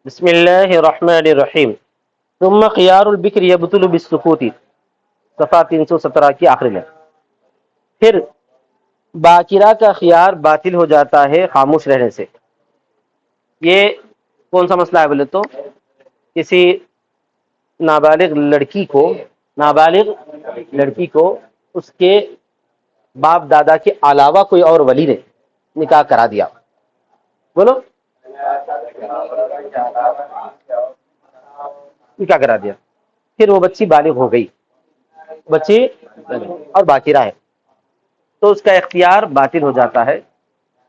بسم اللہ الرحمن الرحیم. ثم خیار البکر یبطل بالسکوت، صفحہ 317 کی آخری میں. پھر باکرہ کا خیار باطل ہو جاتا ہے خاموش رہنے سے. یہ کون سا مسئلہ ہے بولے تو کسی نابالغ لڑکی کو اس کے باپ دادا کے علاوہ کوئی اور ولی نے نکاح کرا دیا. بولو نکاح کرا دیا، پھر وہ بچی بالغ ہو گئی، بچی اور باقیرہ ہے، تو اس کا اختیار باطل ہو جاتا ہے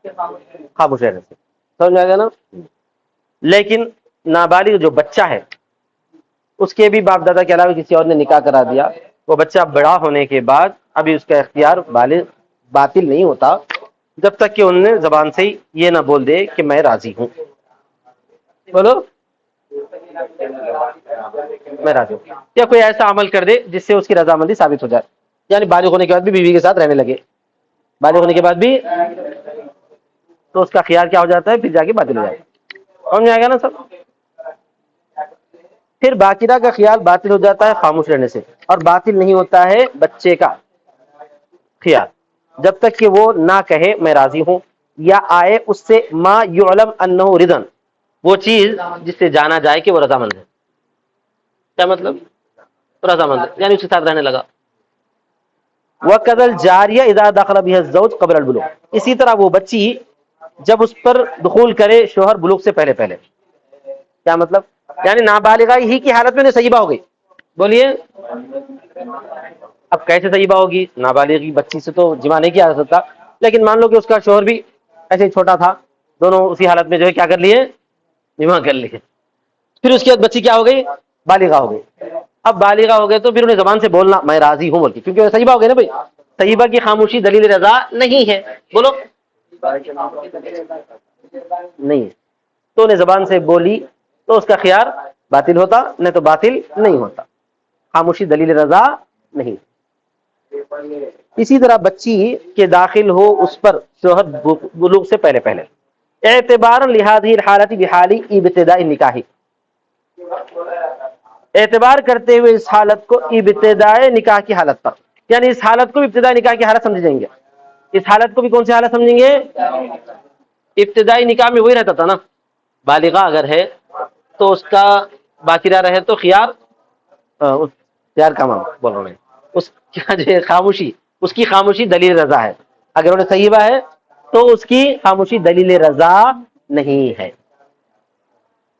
خاموش رہنے سے. سمجھ آئے گا نا؟ لیکن نابالغ جو بچہ ہے اس کے بھی باپ دادا کے علاوہ کسی اور نے نکاح کرا دیا، وہ بچہ بڑا ہونے کے بعد ابھی اس کا اختیار باطل نہیں ہوتا جب تک کہ ان نے زبان سے ہی یہ نہ بول دے کہ میں راضی ہوں. بولو میں راضی ہوں، یا کوئی ایسا عمل کر دے جس سے اس کی رضامندی ثابت ہو جائے. یعنی بالغ ہونے کے بعد بھی بیوی کے ساتھ رہنے لگے، بالغ ہونے کے بعد بھی، تو اس کا خیال کیا ہو جاتا ہے؟ پھر جا کے باطل ہو جاتا ہے. سمجھ میں آئے گا نا سب؟ پھر باقرہ کا خیال باطل ہو جاتا ہے خاموش رہنے سے، اور باطل نہیں ہوتا ہے بچے کا خیال جب تک کہ وہ نہ کہے میں راضی ہوں، یا آئے اس سے ما یعلم انہ رضن، وہ چیز جس سے جانا جائے کہ وہ رضامند ہے. کیا مطلب؟ رضامند ہے یعنی اس کے ساتھ رہنے لگا. وَقَذَا الْجَارِيَ إِذَا دَخَلَ بِهَا الزَّوْجُ قَبْلَ الْبُلُوغِ، اسی طرح وہ بچی جب اس پر دخول کرے شوہر بلوغ سے پہلے پہلے. کیا مطلب؟ یعنی نابالغہ ہی کی حالت میں صحیبہ ہو گئی. بولیے اب کیسے صحیبہ ہوگی؟ نابالغ بچی سے تو جمع نہیں کیا جا سکتا، لیکن مان لو کہ اس کا شوہر بھی ایسے ہی چھوٹا تھا، دونوں اسی حالت میں جو ہے کیا کر لیے؟ جمع کر لیے. پھر اس کے بعد بچی کیا ہو گئی؟ بالغہ ہو گئی. اب بالغہ ہو گئے تو پھر انہیں زبان سے بولنا میں راضی ہوں بولتی، کیونکہ وہ صحیبہ ہو گئے نا بھائی. طیبہ کی خاموشی دلیل رضا نہیں ہے. بولو نہیں، تو انہیں زبان سے بولی تو اس کا خیار باطل ہوتا، نہیں تو باطل نہیں ہوتا. خاموشی دلیل رضا نہیں. اسی طرح بچی کے داخل ہو اس پر شوہر بلوغ سے پہلے پہلے، اعتبار لہذه الحالت بحال ابتداء النکاح، اعتبار کرتے ہوئے اس حالت کو ابتداء نکاح کی حالت پر، یعنی اس حالت کو ابتدائی نکاح کی حالت سمجھ جائیں گے. اس حالت کو بھی کون سی حالت سمجھیں گے؟ ابتدائی نکاح میں وہی رہتا تھا نا، بالغہ اگر ہے تو اس کا باقیرہ رہے تو خیار خیار کا مان بول رہے ہیں اس کا جو خاموشی، اس کی خاموشی دلیل رضا ہے. اگر انہیں صحیبہ ہے تو اس کی خاموشی دلیل رضا نہیں ہے.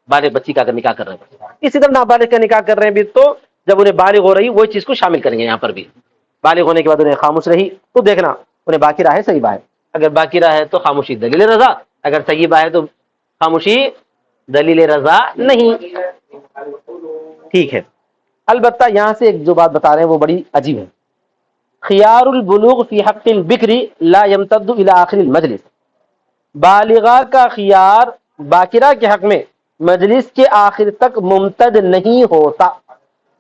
بالغ بچی کا اگر نکاح کر رہے ہیں، اسی طرح نابالغ کا نکاح کر رہے ہیں بھی تو جب انہیں بالغ ہو رہی وہی چیز کو شامل کریں گے. یہاں پر بھی بالغ ہونے کے بعد انہیں خاموش رہی تو دیکھنا انہیں باقیرہ ہے صحیبہ ہے. اگر باقیرہ ہے تو خاموشی دلیل رضا، اگر صحیبہ ہے تو خاموشی دلیل رضا نہیں. ٹھیک ہے. البتہ یہاں سے ایک جو بات بتا رہے ہیں وہ بڑی عجیب ہے. خیار البلوغ فی حق البکر لا یمتد الی آخر المجلس، بالغہ کا خیار باقرہ کے حق میں مجلس کے آخر تک ممتد نہیں ہوتا.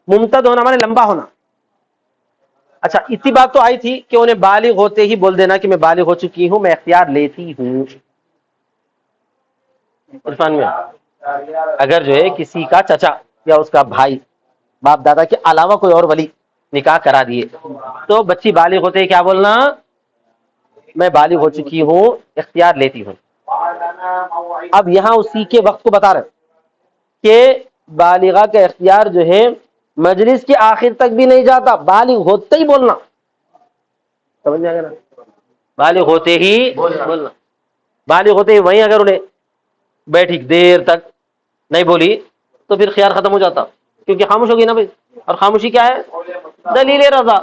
ممتد ہونا مانے لمبا ہونا. اچھا اتنی بات تو آئی تھی کہ انہیں بالغ ہوتے ہی بول دینا کہ میں بالغ ہو چکی ہوں، میں اختیار لیتی ہوں. عرفان میں اگر جو ہے کسی کا چچا یا اس کا بھائی باپ دادا کے علاوہ کوئی اور ولی نکاح کرا دیے تو بچی بالغ ہوتے ہی کیا بولنا؟ میں بالغ ہو چکی ہوں، اختیار لیتی ہوں. اب یہاں اسی کے وقت کو بتا رہے کہ بالغہ کا اختیار جو ہے مجلس کے آخر تک بھی نہیں جاتا، بالغ ہوتے ہی بولنا. سمجھ میں آ گیا نا؟ بالغ ہوتے ہی بولنا. بالغ ہوتے ہی وہیں اگر انہیں بیٹھی دیر تک نہیں بولی تو پھر خیار ختم ہو جاتا، کیونکہ خاموش ہوگی نا بھائی. اور خاموشی کیا ہے؟ دلیل رضا.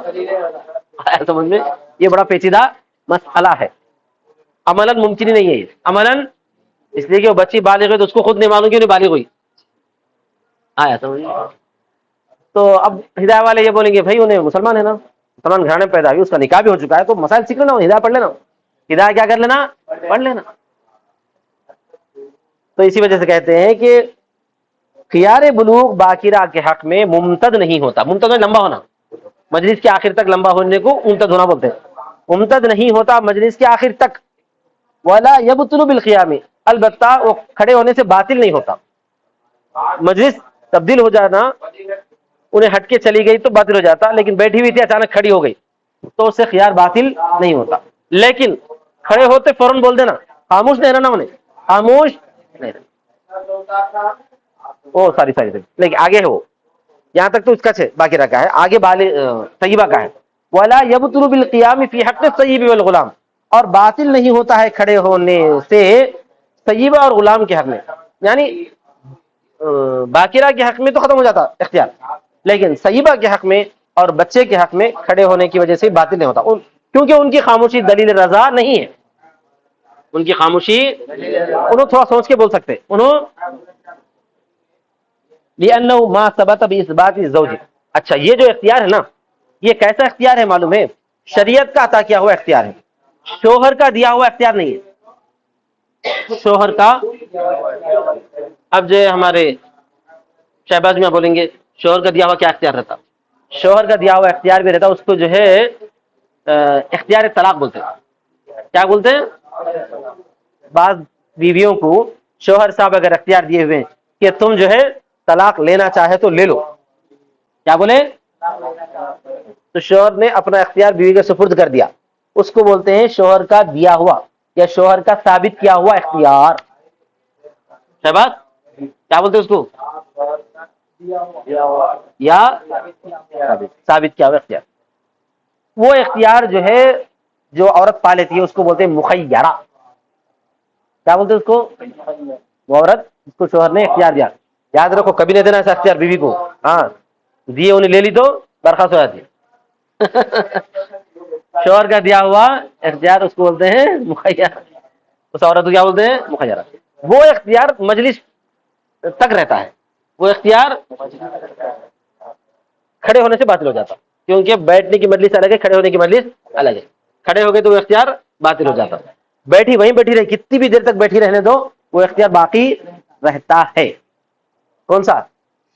سمجھ میں؟ یہ بڑا پیچیدہ مسئلہ ہے، عملاً ممکن ہی نہیں ہے یہ عملاً، اس لیے کہ وہ بچی بالغ ہے تو اس کو خود نہیں معلوم کہ نہیں بالغ ہوئی. آیا سمجھ؟ تو اب ہدایہ والے یہ بولیں گے بھائی انہیں مسلمان ہے نا، مسلمان گھرانے میں پیدا ہوئی، اس کا نکاح بھی ہو چکا ہے، تو مسائل سیکھ لینا، ہدایہ پڑھ لینا، ہدایہ کیا کر لینا؟ پڑھ لینا. تو اسی وجہ سے کہتے ہیں کہ خیار بلوغ باقرہ کے حق میں ممتد نہیں ہوتا. ممتد میں لمبا ہونا، مجلس کے آخر تک لمبا ہونے کو ممتد ہونا بولتے ہیں. ممتد نہیں ہوتا مجلس کے آخر تک. ولا یبطل بالقیام، البتہ وہ کھڑے ہونے سے باطل نہیں ہوتا. مجلس تبدیل ہو جانا، انہیں ہٹ کے چلی گئی تو باطل ہو جاتا، لیکن بیٹھی ہوئی تھی اچانک کھڑی ہو گئی تو اس سے خیار باطل نہیں ہوتا. لیکن کھڑے ہوتے فوراً بول دینا، خاموش نہیں رہنا، انہیں خاموش نہیں رہنا. او ساری لیکن آگے ہے وہ، یہاں تک تو اس کا باقی رکھا ہے، آگے طیبہ کا ہے. وَلَا يَبْطُلُ بِالْقِيَامِ فِي حَقِّ الطَّيِّبِ وَالْغُلَامِ، اور باطل نہیں ہوتا ہے کھڑے ہونے سے طیبہ اور غلام کے حق میں. یعنی باقرہ کے حق میں تو ختم ہو جاتا اختیار، لیکن طیبہ کے حق میں اور بچے کے حق میں کھڑے ہونے کی وجہ سے باطل نہیں ہوتا، کیونکہ ان کی خاموشی دلیل رضا نہیں ہے. ان کی خاموشی انہوں تھوڑا سوچ کے بول سکتے انہوں لِأَنَّهُ مَا ثَبَتَ بِإِثْبَاتِ الزَّوْجِ. اچھا یہ جو اختیار ہے نا، یہ کیسا اختیار ہے معلوم ہے؟ شریعت کا عطا کیا ہوا اختیار ہے، شوہر کا دیا ہوا اختیار نہیں ہے. شوہر کا، اب جو ہمارے شہباز میں بولیں گے شوہر کا دیا ہوا کیا اختیار رہتا؟ شوہر کا دیا ہوا اختیار بھی رہتا، اس کو جو ہے اختیار طلاق بولتے ہیں. کیا بولتے ہیں؟ بعض بیویوں کو شوہر صاحب اگر اختیار دیے ہوئے ہیں کہ تم جو ہے طلاق لینا چاہے تو لے لو، کیا بولے؟ تو شوہر نے اپنا اختیار بیوی کے سپرد کر دیا، اس کو بولتے ہیں شوہر کا دیا ہوا یا شوہر کا ثابت کیا ہوا اختیار. شہباز کیا بولتے ہیں اس کو؟ یا ثابت کیا ہوا اختیار. وہ اختیار جو ہے جو عورت پا لیتی ہے اس کو بولتے ہیں مخیرہ. کیا بولتے ہیں اس کو؟ وہ عورت جس کو شوہر نے اختیار دیا. یاد رکھو کبھی نہیں دینا ایسا اختیار بیوی کو، ہاں دیے انہیں لے لی تو برخاست ہو جاتی. شوہر کا دیا ہوا اختیار اس کو بولتے ہیں مخیرہ، اس عورت کو کیا بولتے ہیں؟ مخیرہ. وہ اختیار مجلس تک رہتا ہے، وہ اختیار کھڑے ہونے سے باطل ہو جاتا، کیونکہ بیٹھنے کی مجلس الگ ہے، کھڑے ہونے کی مجلس الگ ہے. کھڑے ہو گئے تو وہ اختیار باطل ہو جاتا. بیٹھی وہیں بیٹھی رہے، کتنی بھی دیر تک بیٹھی رہنے دو وہ اختیار باقی رہتا ہے. کون سا؟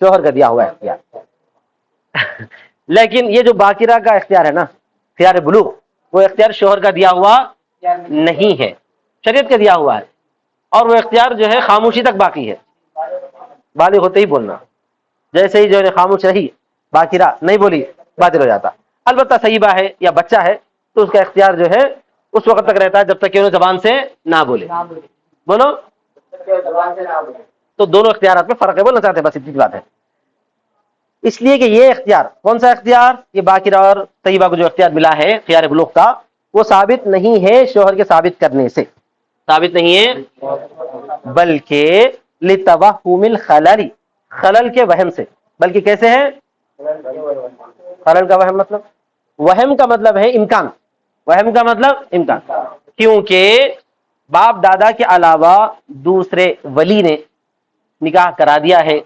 شوہر کا دیا ہوا اختیار. لیکن یہ جو باقرہ کا اختیار ہے نا، اختیار بلوغ، وہ اختیار شوہر کا دیا ہوا نہیں ہے، شریعت کا دیا ہوا ہے، اور وہ اختیار جو ہے خاموشی تک باقی ہے، بالغ ہوتے ہی بولنا. جیسے ہی جو ہے خاموش رہی، باقرہ نہیں بولی، باطل ہو جاتا. البتہ طیبہ ہے یا بچہ ہے تو اس کا اختیار جو ہے اس وقت تک رہتا ہے جب تک کہ انہوں زبان سے نہ بولے. بولو تو دونوں اختیارات میں فرق ہے، بولنا چاہتے ہیں بس اتنی بات ہے. اس لیے کہ یہ اختیار کون سا اختیار، یہ باقرہ اور طیبہ کو جو اختیار ملا ہے اختیار بلوغ کا، وہ ثابت نہیں ہے شوہر کے ثابت کرنے سے، ثابت نہیں ہے، بلکہ لتوہم الخلل، خلل کے وہم سے. بلکہ کیسے ہے؟ خلل کا وہم مطلب، وہم کا مطلب ہے امکان، وہم کا مطلب امکان، کیونکہ باپ دادا کے علاوہ دوسرے ولی نے نکاح کرا دیا ہے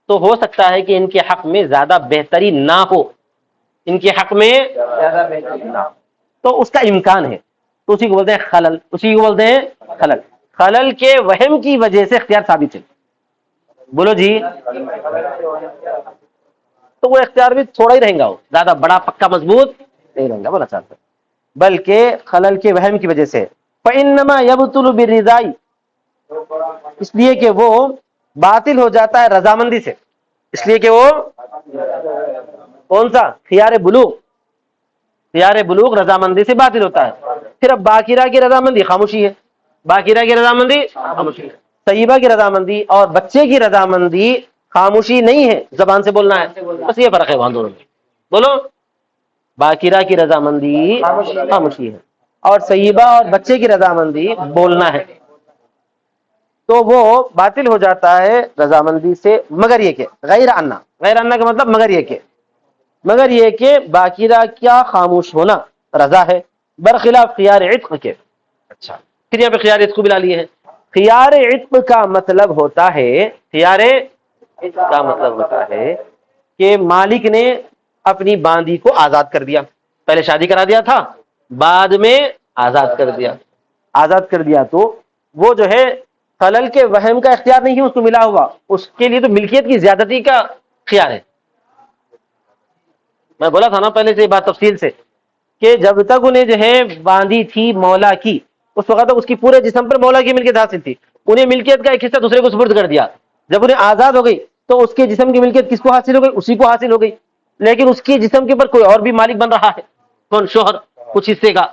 تو ہو سکتا ہے کہ ان کے حق میں زیادہ بہتری نہ ہو، ان کے حق میں زیادہ بہتری نہ ہو، تو اس کا امکان ہے، تو اسی کو بولتے ہیں خلل، اسی کو بولتے ہیں خلل. خلل کے وہم کی وجہ سے اختیار ثابت ہے. بولو جی. تو وہ اختیار بھی تھوڑا ہی رہیں گا، وہ زیادہ بڑا پکا مضبوط نہیں رہیں گا، بولا چاہتے بلکہ خلل کے وہم کی وجہ سے. فإنما يبطل بالرضاء، اس لیے کہ وہ باطل ہو جاتا ہے رضامندی سے، اس لیے کہ وہ کون سا؟ خیار بلوغ، خیار بلوغ رضامندی سے باطل ہوتا ہے. پھر اب باقرہ کی رضامندی خاموشی ہے، باقرہ کی رضامندی خاموشی ہے، طیبہ کی رضامندی اور بچے کی رضامندی خاموشی نہیں ہے، زبان سے بولنا ہے، بس یہ فرق ہے وہاں دونوں میں. بولو باقرہ کی رضامندی خاموشی ہے اور طیبہ اور بچے کی رضامندی بولنا ہے، تو وہ باطل ہو جاتا ہے رضامندی سے، مگر یہ کہ غیر انا، غیر انا کا مطلب مگر یہ کہ باقرہ کیا خاموش ہونا رضا ہے، برخلاف خیار عتق کے. اچھا پھر یہاں پہ خیار عتق کو بلا لیے ہیں. خیار عتق کا مطلب ہوتا ہے، خیار کا مطلب ہوتا ہے کہ مالک نے اپنی باندی کو آزاد کر دیا، پہلے شادی کرا دیا تھا، بعد میں آزاد کر دیا. آزاد کر دیا تو وہ جو ہے خلل کے وہم کا اختیار نہیں ہے اس کو ملا ہوا، اس کے لیے تو ملکیت کی زیادتی کا خیال ہے. میں بولا تھا نا پہلے سے بات تفصیل سے کہ جب تک انہیں جو ہے باندھی تھی مولا کی، اس وقت تک اس کی پورے جسم پر مولا کی ملکیت حاصل تھی. انہیں ملکیت کا ایک حصہ دوسرے کو سپرد کر دیا، جب انہیں آزاد ہو گئی تو اس کے جسم کی ملکیت کس کو حاصل ہو گئی؟ اسی کو حاصل ہو گئی، لیکن اس کے جسم کے اوپر کوئی اور بھی مالک بن رہا ہے، کون؟ شوہر، کچھ حصے کا،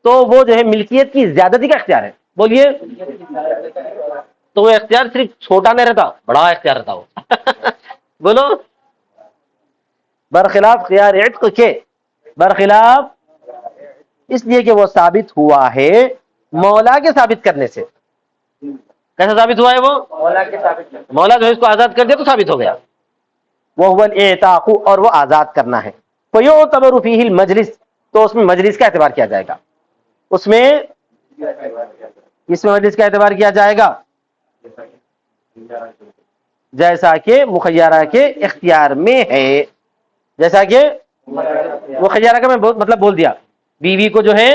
تو وہ جو ہے ملکیت کی زیادتی کا اختیار ہے، بولیے، تو وہ اختیار صرف چھوٹا نہیں رہتا، بڑا اختیار رہتا وہ بولو، برخلاف خیار عتق کے، برخلاف اس لیے کہ وہ ثابت ہوا ہے مولا کے ثابت کرنے سے۔ کیسے ثابت ہوا ہے وہ؟ مولا جو ہے اس کو آزاد کر دیا تو ثابت ہو گیا، وہ هو الاعتاق، اور وہ آزاد کرنا ہے، فیعتبر فیہ المجلس، تو اس میں مجلس کا اعتبار کیا جائے گا، اس میں مجلس کا اعتبار کیا جائے گا، جیسا کہ مخیرہ کے اختیار میں ہے، جیسا کہ مخیرہ کا میں مطلب بول دیا، بیوی کو جو ہے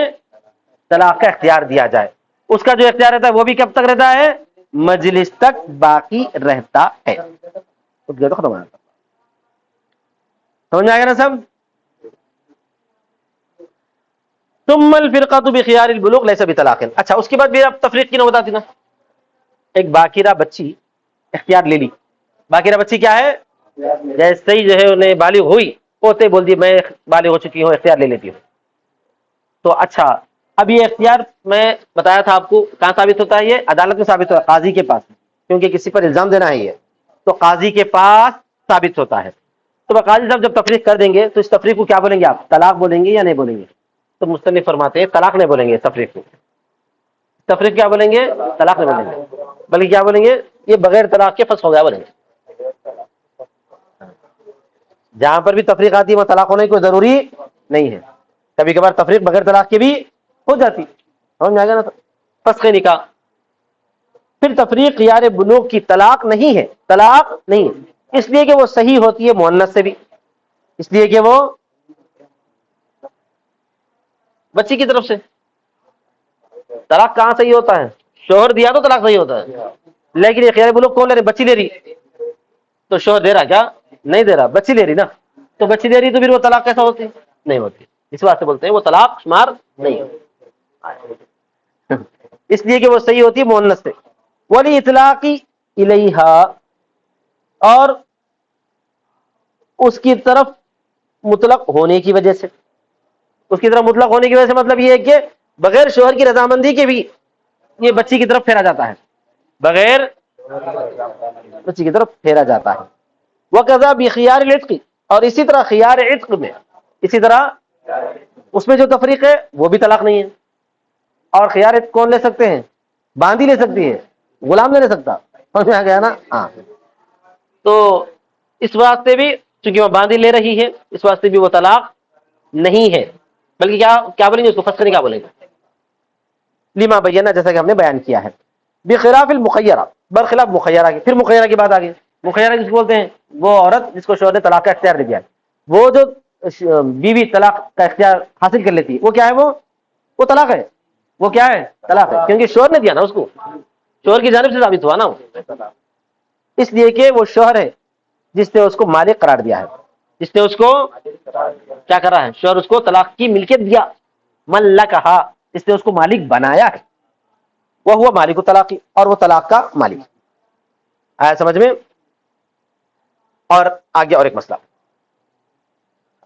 طلاق کا اختیار دیا جائے، اس کا جو اختیار رہتا ہے وہ بھی کب تک رہتا ہے؟ مجلس تک باقی رہتا ہے، تو ختم ہو جاتا، سمجھ میں آ گیا نا سب؟ ثم الفرقۃ بخیار البلوغ لیس بطلاق، اچھا اس کے بعد بھی اب تفریق کی نوبت آتی نا، ایک باقرہ بچی اختیار لے لی، باقرہ بچی کیا ہے؟ جیسے ہی جو ہے انہیں بالغ ہوئی پوتے بول دی میں بالغ ہو چکی ہوں، اختیار لے لیتی ہوں، تو اچھا اب یہ اختیار میں بتایا تھا آپ کو کہاں ثابت ہوتا ہے؟ یہ عدالت میں ثابت ہوتا ہے، قاضی کے پاس، کیونکہ کسی پر الزام دینا ہے یہ، تو قاضی کے پاس ثابت ہوتا ہے، تو قاضی صاحب جب تفریق کر دیں گے تو اس تفریق کو کیا بولیں گے آپ؟ طلاق بولیں گے یا نہیں بولیں گے؟ تو مصنف فرماتے ہیں طلاق نہیں بولیں گے، تفریق کو، تفریق کیا بولیں گے؟ طلاق نہیں بولیں گے، بلکہ کیا بولیں گے؟ یہ بغیر طلاق کے فسخ ہو گیا بولیں گے، جہاں پر بھی تفریق آتی ہے وہ طلاق ہونے کی کوئی ضروری نہیں ہے، کبھی کبھار تفریق بغیر طلاق کی بھی ہو جاتی، سمجھ میں آ گیا نا؟ فسخ نکاح، پھر تفریق خیار بلوغ کی طلاق نہیں ہے، طلاق نہیں ہے، اس لیے کہ وہ صحیح ہوتی ہے مؤنث سے بھی، اس لیے کہ وہ بچی کی طرف سے، طلاق کہاں صحیح ہوتا ہے؟ شوہر دیا تو طلاق صحیح ہوتا ہے، لیکن یہ خیار بلوغ کون لے رہی؟ بچی لے رہی، تو شوہر دے رہا کیا؟ نہیں دے رہا، بچی لے رہی نا، تو بچی لے رہی تو پھر وہ طلاق کیسا ہوتی؟ نہیں ہوتی، اس واسطے بولتے ہیں وہ طلاق شمار نہیں ہوتی، اس لیے کہ وہ صحیح ہوتی ہے مؤنث سے، ولی اطلاقی الیہا، اور اس کی طرف مطلق ہونے کی وجہ سے، اس کی طرف مطلق ہونے کی وجہ سے مطلب یہ ہے کہ بغیر شوہر کی رضامندی کے بھی یہ بچی کی طرف پھیرا جاتا ہے، بغیر بچی کی طرف پھیرا جاتا ہے، وقضا بخیار العتق، اور اسی طرح خیار عتق میں، اسی طرح اس میں جو تفریق ہے وہ بھی طلاق نہیں ہے، اور خیار عتق کون لے سکتے ہیں؟ باندی لے سکتی ہے، غلام نہیں لے سکتا، سمجھ میں آ گیا نا؟ ہاں، تو اس واسطے بھی چونکہ وہ باندی لے رہی ہے اس واسطے بھی وہ طلاق نہیں ہے، بلکہ کیا بولیں گے اس کو؟ فسخ نکاح بولیں گے، لما بینا، جیسا کہ ہم نے بیان کیا ہے، بخلاف المخیرہ، برخلاف مخیرہ کے، پھر مخیرہ کی بات آ گئی، مخیرہ کس کو بولتے ہیں؟ وہ عورت جس کو شوہر نے طلاق کا اختیار دے دیا ہے، وہ جو بیوی طلاق کا اختیار حاصل کر لیتی ہے وہ کیا ہے؟ وہ طلاق ہے، وہ کیا ہے؟ طلاق ہے، کیونکہ شوہر نے دیا نا اس کو، شوہر کی جانب سے ثابت ہوا نا وہ، اس لیے کہ وہ شوہر ہے جس نے اس کو مالک قرار دیا ہے، جس نے اس کو کیا کرا ہے؟ شوہر اس کو طلاق کی ملکیت دیا، ملکہا، اس نے اس کو مالک بنایا ہے، وہ ہوا مالک الطلاق، اور وہ طلاق کا مالک، آیا سمجھ میں؟ اور آگے اور ایک مسئلہ،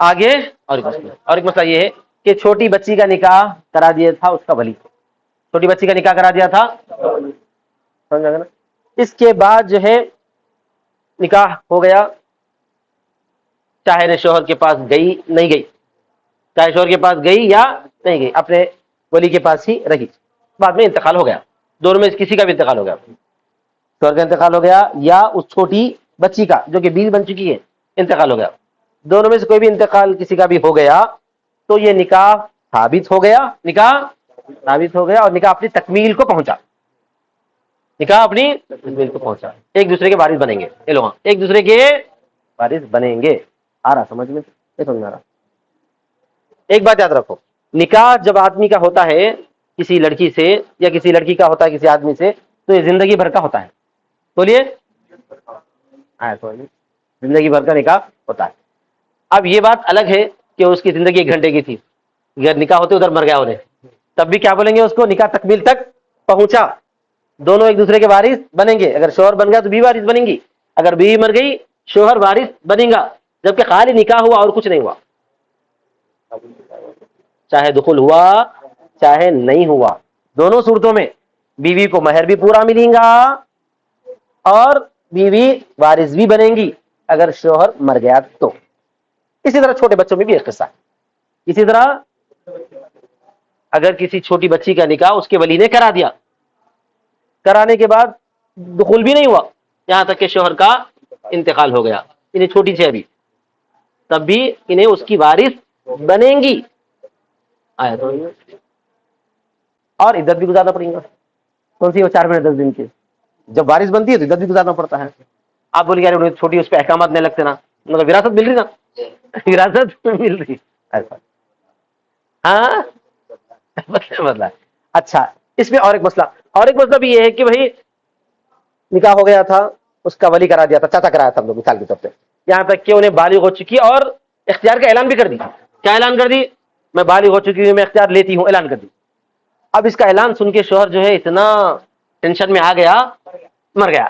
اور ایک مسئلہ یہ ہے کہ چھوٹی بچی کا نکاح کرا دیا تھا اس کا ولی، چھوٹی بچی کا نکاح کرا دیا تھا، سمجھا گیا نا؟ اس کے بعد جو ہے نکاح ہو گیا، چاہے شوہر کے پاس گئی نہیں گئی، چاہے شوہر کے پاس گئی یا نہیں گئی، اپنے ولی کے پاس ہی رہی، بعد میں انتقال ہو گیا، دونوں میں کسی کا بھی انتقال ہو گیا، شوہر کا انتقال ہو گیا یا اس چھوٹی بچی کا جو کہ بیوی بن چکی ہے انتقال ہو گیا، دونوں میں سے کوئی بھی انتقال کسی کا بھی ہو گیا تو یہ نکاح ثابت ہو گیا، نکاح ثابت ہو گیا، اور نکاح اپنی تکمیل کو پہنچا، نکاح اپنی تکمیل کو پہنچا، ایک دوسرے کے وارث بنیں گے، ایک دوسرے کے وارث بنیں گے، آ رہا سمجھ میں؟ سمجھ آ رہا؟ ایک بات یاد رکھو، نکاح جب آدمی کا ہوتا ہے کسی لڑکی سے یا کسی لڑکی کا ہوتا ہے کسی آدمی سے تو یہ زندگی بھر کا ہوتا ہے، بولیے، زندگی بھر کا نکاح ہوتا ہے۔ اب یہ بات الگ ہے کہ اس کی زندگی 1 گھنٹے کی تھی، اگر نکاح ہوتے ادھر مر گیا انہیں، تب بھی کیا بولیں گے اس کو؟ نکاح تکمیل تک پہنچا، دونوں ایک دوسرے کے وارث بنیں گے. اگر شوہر بن گیا تو بیوی وارث بنیں گی, اگر بیوی مر گئی شوہر وارث بنے گا, جبکہ خالی نکاح ہوا اور کچھ نہیں ہوا, چاہے دخل ہوا چاہے نہیں ہوا, دونوں صورتوں میں بیوی کو مہر بھی پورا ملے گا اور بیوی وارث بھی بنیں گی اگر شوہر مر گیا تو. اسی طرح چھوٹے بچوں میں بھی ایک قصہ ہے. اسی طرح اگر کسی چھوٹی بچی کا نکاح اس کے ولی نے کرا دیا, کرانے کے بعد دخول بھی نہیں ہوا یہاں تک کہ شوہر کا انتقال ہو گیا, انہیں چھوٹی سی ابھی, تب بھی انہیں اس کی وارث بنیں گی. آیا تو اور عدت بھی گزارنا پڑے گا. کون سی وہ 4 مہینے 10 دن کی, جب وارث بنتی ہے تو عدت بھی گزارنا پڑتا ہے. آپ بولیے یار چھوٹی اس پہ احکامات نہیں لگتے نا, مطلب وراثت مل رہی نا, وراثت مل رہی ایسا. ہاں مسئلہ. اچھا اس میں اور ایک مسئلہ بھی یہ ہے کہ بھائی نکاح ہو گیا تھا, اس کا ولی کرا دیا تھا, چاچا کرایا تھا, ہم لوگ مثال کے طور پہ, یہاں تک کہ انہیں بالغ ہو چکی اور اختیار کا اعلان بھی کر دی. کیا اعلان کر دی؟ میں بالغ ہو چکی ہوں, میں اختیار لیتی ہوں, اعلان کر دی. اب اس کا اعلان سن کے شوہر جو ہے اتنا ٹینشن میں آ گیا, مر گیا,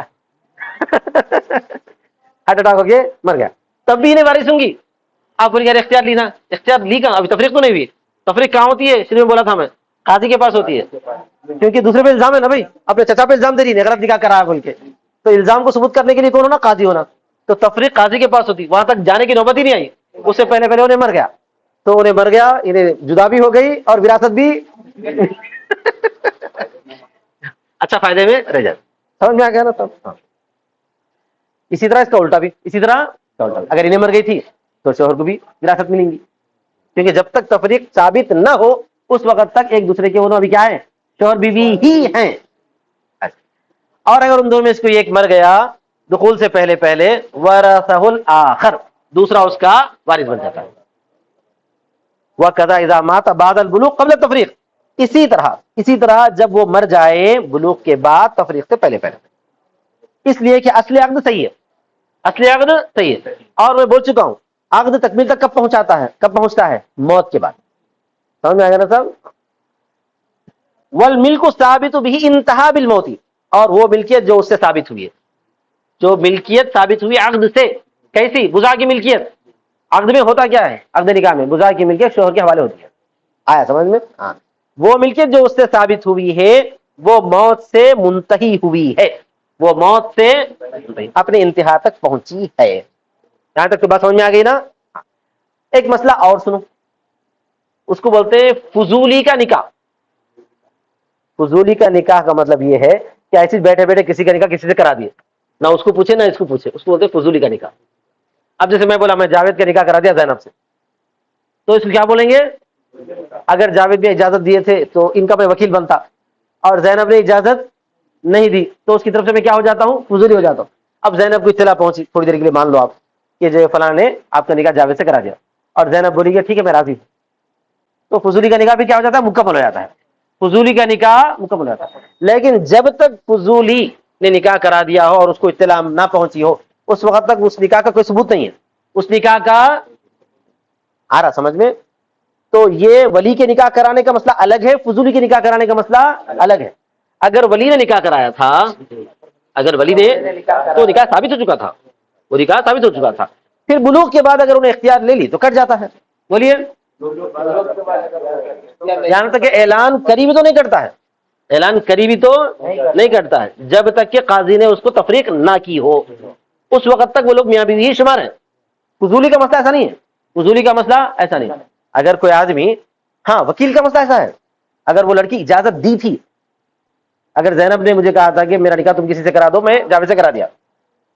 ہارٹ اٹیک ہو گیا مر گیا, تب بھی انہیں وارث ہوں گی. آپ بولیں یار اختیار لی نا, اختیار لی کہاں, ابھی تفریق تو نہیں ہوئی. تفریق کہاں ہوتی ہے؟ شروع میں بولا تھا میں, قاضی کے پاس ہوتی ہے, کیونکہ دوسرے پہ الزام ہے نا بھائی, اپنے چچا پہ الزام دے رہی ہے غلط نکاح کرا بول کے, تو الزام کو ثبوت کرنے کے لیے کون ہونا؟ قاضی ہونا. تو تفریق قاضی کے پاس ہوتی, وہاں تک جانے کی نوبت ہی نہیں آئی, اس سے پہلے انہیں مر گیا. تو انہیں مر گیا, انہیں جدا بھی ہو گئی اور وراثت بھی اچھا فائدے میں رہ جائے. سمجھ میں آ گیا نا سب؟ اسی طرح اس کا الٹا بھی, اسی طرح اگر انہیں مر گئی تھی تو شوہر کو بھی وراثت ملیں گی, کیونکہ جب تک تفریق ثابت نہ ہو اس وقت تک ایک دوسرے کے ابھی کیا ہے؟ شوہر بیوی ہی ہیں. اور اگر ان دونوں میں اس کو ایک مر گیا دخول سے پہلے ورثہ الآخر, دوسرا اس کا وارث بن جاتا ہے. وَكَذَا إِذَا مَاتَ بَعْدَ الْبُلُوغِ قَبْلَ التَّفْرِيقِ, اسی طرح جب وہ مر جائے بلوغ کے بعد تفریق سے پہلے, اس لیے کہ اصل عقد صحیح ہے, اصل عقد صحیح ہے. اور میں بول چکا ہوں عقد تکمیل تک کب پہنچتا ہے؟ موت کے بعد. سمجھ میں آ گیا نا صاحب؟ وَالْمِلْكُ ثَابِتُ بِهِ انتہا بِالْمَوْتِ, اور وہ ملکیت جو اس سے ثابت ہوئی ہے, جو ملکیت ثابت ہوئی عقد سے. کیسی؟ بزا کی ملکیت. عقد میں ہوتا کیا ہے؟ عقد نکاح میں بزا کی ملکیت شوہر کے حوالے ہوتی ہے. آیا سمجھ میں؟ ہاں, وہ ملکیت جو اس سے ثابت ہوئی ہے وہ موت سے منتہی ہوئی ہے, وہ موت سے اپنے انتہا تک پہنچی ہے. یہاں تک تو بات سمجھ میں آ گئی نا؟ ایک مسئلہ اور سنو, اس کو بولتے ہیں فضولی کا نکاح. فضولی کا نکاح کا مطلب یہ ہے کہ ایسے بیٹھے بیٹھے کسی کا نکاح کسی سے کرا دیے, نہ اس کو پوچھے نہ اس کو پوچھے, اس کو بولتے ہیں فضولی کا نکاح. اب جیسے میں بولا میں جاوید کا نکاح کرا دیا زینب سے, تو اس کو کیا بولیں گے؟ اگر جاوید نے اجازت دیے تھے تو ان کا میں وکیل بنتا, اور زینب نے اجازت نہیں دی تو اس کی طرف سے میں کیا ہو جاتا ہوں؟ فضولی ہو جاتا ہوں. اب زینب کو اطلاع پہنچی تھوڑی دیر کے لیے, مان لو آپ کہ جو فلاں نے آپ کا نکاح جاوید سے کرا دیا, اور زینب بولی کہ ٹھیک ہے میں راضی ہوں, تو فضولی کا نکاح بھی کیا ہو جاتا ہے؟ مکمل ہو جاتا ہے. فضولی کا نکاح مکمل ہو جاتا ہے. لیکن جب تک فضولی نے نکاح کرا دیا ہو اور اس کو اطلاع نہ پہنچی ہو اس وقت تک اس نکاح کا کوئی ثبوت نہیں ہے, اس نکاح کا. آ رہا سمجھ میں؟ تو یہ ولی کے نکاح کرانے کا مسئلہ الگ ہے, فضولی کے نکاح کرانے کا مسئلہ الگ ہے. اگر ولی نے نکاح کرایا تھا, اگر ولی نے, تو نکاح ثابت ہو چکا تھا, وہ نکاح ثابت ہو چکا تھا, پھر بلوغ کے بعد اگر انہیں اختیار لے لی تو کٹ جاتا ہے. بولیے, یہاں تک کہ اعلان قریبی تو نہیں کرتا ہے, اعلان قریبی تو نہیں کرتا ہے جب تک کہ قاضی نے اس کو تفریق نہ کی ہو, اس وقت تک وہ لوگ میاں بیوی ہی شمار ہیں. فضولی کا مسئلہ ایسا نہیں ہے, فضولی کا مسئلہ ایسا نہیں. اگر کوئی آدمی, ہاں وکیل کا مسئلہ ایسا ہے, اگر وہ لڑکی اجازت دی تھی, اگر زینب نے مجھے کہا تھا کہ میرا نکاح تم کسی سے کرا دو, میں جاوید سے کرا دیا,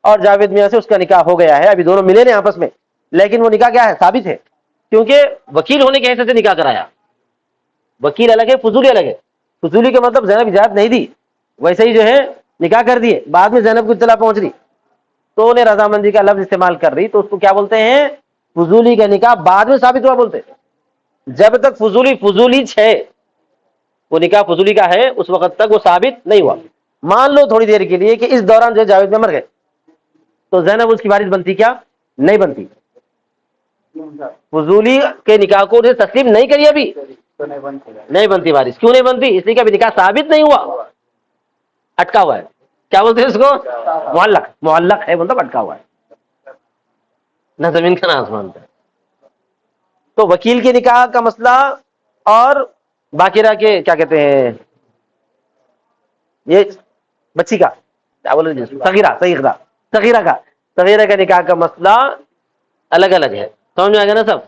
اور جاوید میاں سے اس کا نکاح ہو گیا ہے, ابھی دونوں ملے نہیں آپس میں, لیکن وہ نکاح کیا ہے؟ ثابت ہے, کیونکہ وکیل ہونے کے حیثیت سے نکاح کرایا. وکیل الگ ہے, فضولی الگ ہے. فضولی کا مطلب زینب اجازت نہیں دی, ویسے ہی جو ہے نکاح کر دیے, بعد میں زینب کو اطلاع پہنچ رہی تو انہیں رضامندی کا لفظ استعمال کر رہی, تو اس کو کیا بولتے ہیں؟ فضولی کا نکاح بعد میں ثابت ہوا بولتے ہیں. جب تک فضولی ہے, وہ نکاح فضولی کا ہے, اس وقت تک وہ ثابت نہیں ہوا. مان لو تھوڑی دیر کے لیے کہ اس دوران جو جاوید میں مر گئے, تو زینب اس کی وارث بنتی کیا؟ نہیں بنتی. فضولی کے نکاح کو انہیں تسلیم نہیں کری, ابھی نہیں بنتی وارث. کیوں نہیں بنتی؟ اس لیے کہ ابھی نکاح ثابت نہیں ہوا. اٹکا ہوا ہے. کیا بولتے ہیں اس کو؟ معلق. معلق ہے مطلب اٹکا ہوا ہے، نہ زمین کا نہ آسمان کا. تو وکیل کے نکاح کا مسئلہ اور باقی رہ کے کیا کہتے ہیں یہ بچی کا کیا بولے صغیرہ صغیرہ کا نکاح کا مسئلہ الگ الگ ہے. سمجھ میں آ گیا نا سب؟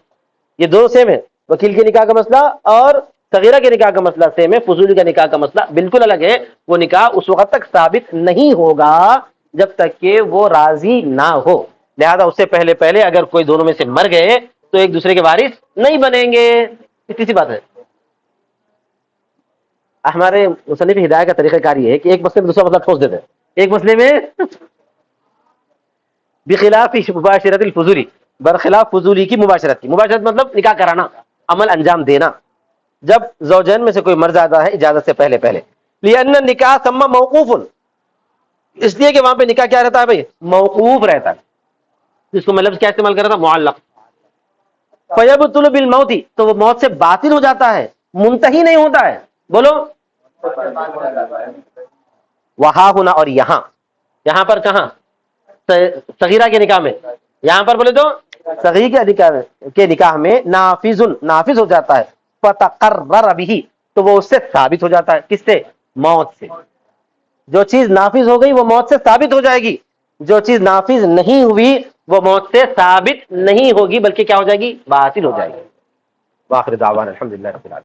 یہ دو سیم ہے، وکیل کے نکاح کا مسئلہ اور صغیرہ کے نکاح کا مسئلہ سیم ہے. فضولی کا نکاح کا مسئلہ بالکل الگ ہے. وہ نکاح اس وقت تک ثابت نہیں ہوگا جب تک کہ وہ راضی نہ ہو. لہذا اس سے پہلے اگر کوئی دونوں میں سے مر گئے تو ایک دوسرے کے وارث نہیں بنیں گے. اتنی سی بات ہے. ہمارے مصنف ہدایت کا طریقہ کار یہ ہے کہ ایک مسئلے میں دوسرا مسئلہ ٹھوس دیتے ہیں. ایک مسئلے میں بخلاف مباشرت الفضولی، برخلاف فضولی کی مباشرت کی. مباشرت مطلب نکاح کرانا، عمل انجام دینا جب زوجین میں سے کوئی مر جاتا ہے اجازت سے پہلے. لأن النکاح ثم موقوف، اس لیے کہ وہاں پہ نکاح کیا رہتا ہے بھائی؟ موقوف رہتا ہے. جس کو میں لفظ کیا استعمال کر رہا تھا؟ معلق. فیبطل بالموت، تو وہ موت سے باطل ہو جاتا ہے، منتہی نہیں ہوتا ہے. بولو وہاں ہونا. اور یہاں پر کہاں؟ صغیرہ کے نکاح میں. یہاں پر بولے تو صغیر کے نکاح میں نافذ ہو جاتا ہے. فتقرر به، تو وہ اس سے ثابت ہو جاتا ہے. کس سے؟ موت سے. جو چیز نافذ ہو گئی وہ موت سے ثابت ہو جائے گی. جو چیز نافذ نہیں ہوئی وہ موت سے ثابت نہیں ہوگی بلکہ کیا ہو جائے گی؟ باطل ہو جائے گی. واخر دعوانا الحمدللہ رب العالمین.